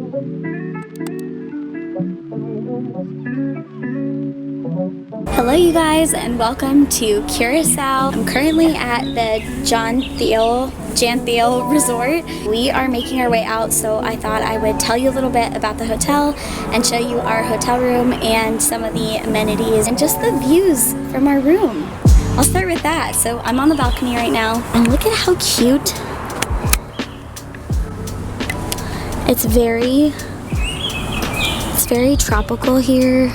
Hello you guys and welcome to Curaçao. I'm currently at the Jan Thiel Resort. We are making our way out, so I thought I would tell you a little bit about the hotel and show you our hotel room and some of the amenities and just the views from our room. I'll start with that. So I'm on the balcony right now and look at how cute. It's very tropical here.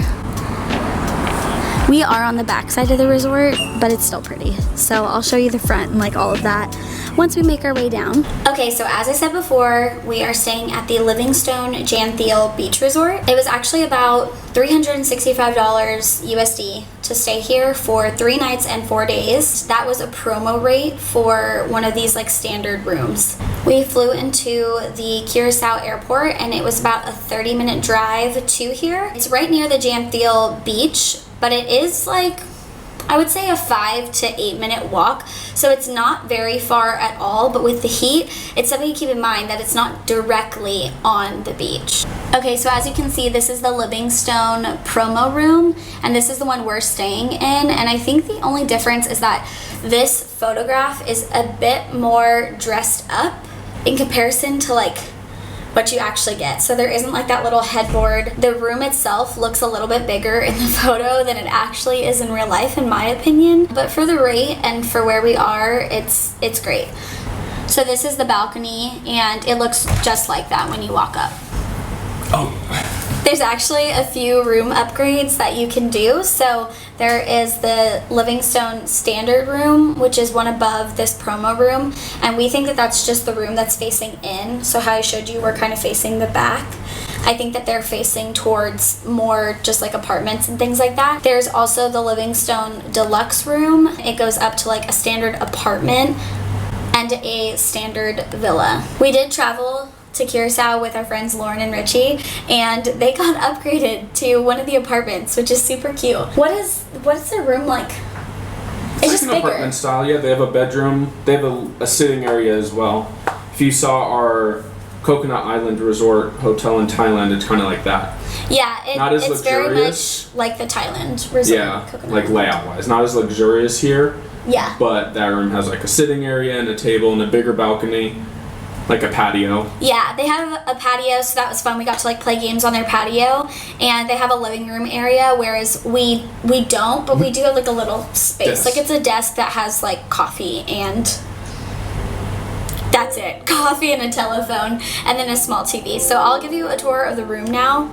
We are on the back side of the resort, but it's still pretty. So I'll show you the front and like all of that once we make our way down. Okay, so as I said before, we are staying at the Livingstone Jan Thiel Beach Resort. It was actually about $365 USD to stay here for 3 nights and 4 days. That was a promo rate for one of these like standard rooms. We flew into the Curaçao airport and it was about a 30-minute drive to here. It's right near the Jan Thiel beach, but it is like, I would say a 5 to 8 minute walk. So it's not very far at all, but with the heat, it's something to keep in mind that it's not directly on the beach. Okay, so as you can see, this is the Livingstone promo room, and this is the one we're staying in. And I think the only difference is that this photograph is a bit more dressed up in comparison to like what you actually get. So there isn't like that little headboard. The room itself looks a little bit bigger in the photo than it actually is in real life, in my opinion. But for the rate and for where we are, it's great. So this is the balcony and it looks just like that when you walk up. Oh. There's actually a few room upgrades that you can do. So there is the Livingstone standard room, which is one above this promo room. And we think that that's just the room that's facing in. So how I showed you, we're kind of facing the back. I think that they're facing towards more just like apartments and things like that. There's also the Livingstone deluxe room. It goes up to like a standard apartment and a standard villa. We did travel to Curaçao with our friends Lauren and Richie, and they got upgraded to one of the apartments, which is super cute. What's their room like? It's just an bigger. Apartment style. Yeah, they have a bedroom. They have a sitting area as well. If you saw our Coconut Island Resort hotel in Thailand, it's kind of like that. Yeah, it's luxurious. very much like the Thailand resort. Yeah, Coconut like Island. layout wise, not as luxurious here. Yeah. But that room has like a sitting area and a table and a bigger balcony. Like a patio. Yeah, they have a patio, so that was fun. We got to like play games on their patio, and they have a living room area, whereas we don't, but we do have like a little space. Desk. Like it's a desk that has like coffee and that's it. Coffee and a telephone and then a small TV. So I'll give you a tour of the room now.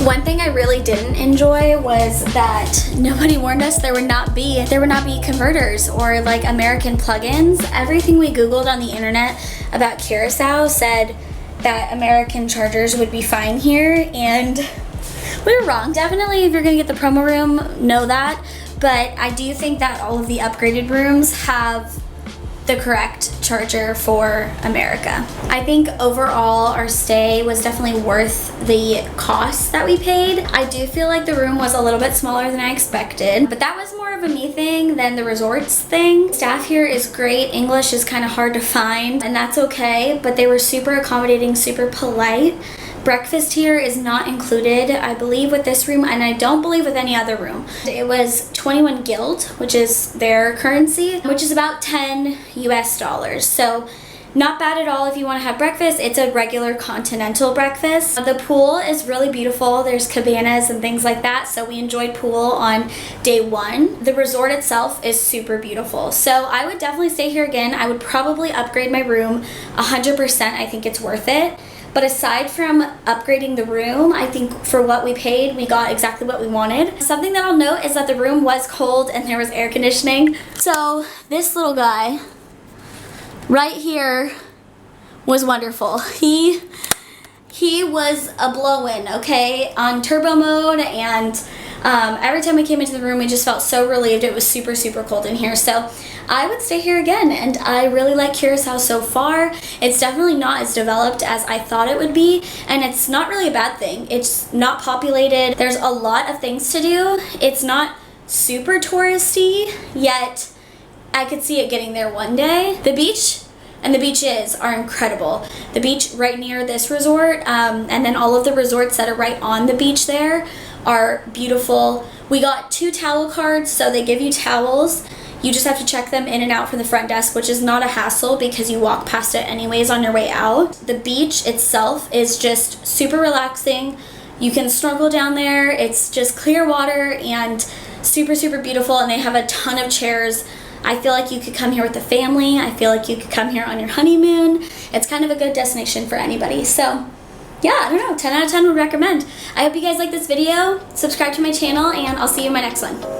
One thing I really didn't enjoy was that nobody warned us there would not be converters or like American plugins. Everything we Googled on the internet about Curaçao said that American chargers would be fine here, and we were wrong. Definitely, if you're gonna get the promo room, know that. But I do think that all of the upgraded rooms have the correct charger for America. I think overall our stay was definitely worth the cost that we paid. I do feel like the room was a little bit smaller than I expected, but that was more of a me thing than the resorts thing. Staff here is great. English is kind of hard to find, and that's okay, but they were super accommodating, super polite. Breakfast here is not included, I believe, with this room, and I don't believe with any other room. It was 21 guild, which is their currency, which is about 10 US dollars. So not bad at all if you want to have breakfast. It's a regular continental breakfast. The pool is really beautiful. There's cabanas and things like that, so we enjoyed pool on day 1. The resort itself is super beautiful, so I would definitely stay here again. I would probably upgrade my room 100%. I think it's worth it. But aside from upgrading the room, I think for what we paid, we got exactly what we wanted. Something that I'll note is that the room was cold and there was air conditioning. So this little guy right here was wonderful. He was a blow-in, okay, on turbo mode, and every time we came into the room, we just felt so relieved. It was super, super cold in here, so I would stay here again, and I really like Curaçao so far. It's definitely not as developed as I thought it would be, and it's not really a bad thing. It's not populated. There's a lot of things to do. It's not super touristy, yet I could see it getting there one day. The beach and the beaches are incredible. The beach right near this resort, and then all of the resorts that are right on the beach there are beautiful. We got 2 towel cards, so they give you towels. You just have to check them in and out from the front desk, which is not a hassle because you walk past it anyways on your way out. The beach itself is just super relaxing. You can snorkel down there. It's just clear water and super, super beautiful, and they have a ton of chairs. I feel like you could come here with the family. I feel like you could come here on your honeymoon. It's kind of a good destination for anybody. So yeah, I don't know, 10 out of 10 would recommend. I hope you guys like this video. Subscribe to my channel, and I'll see you in my next one.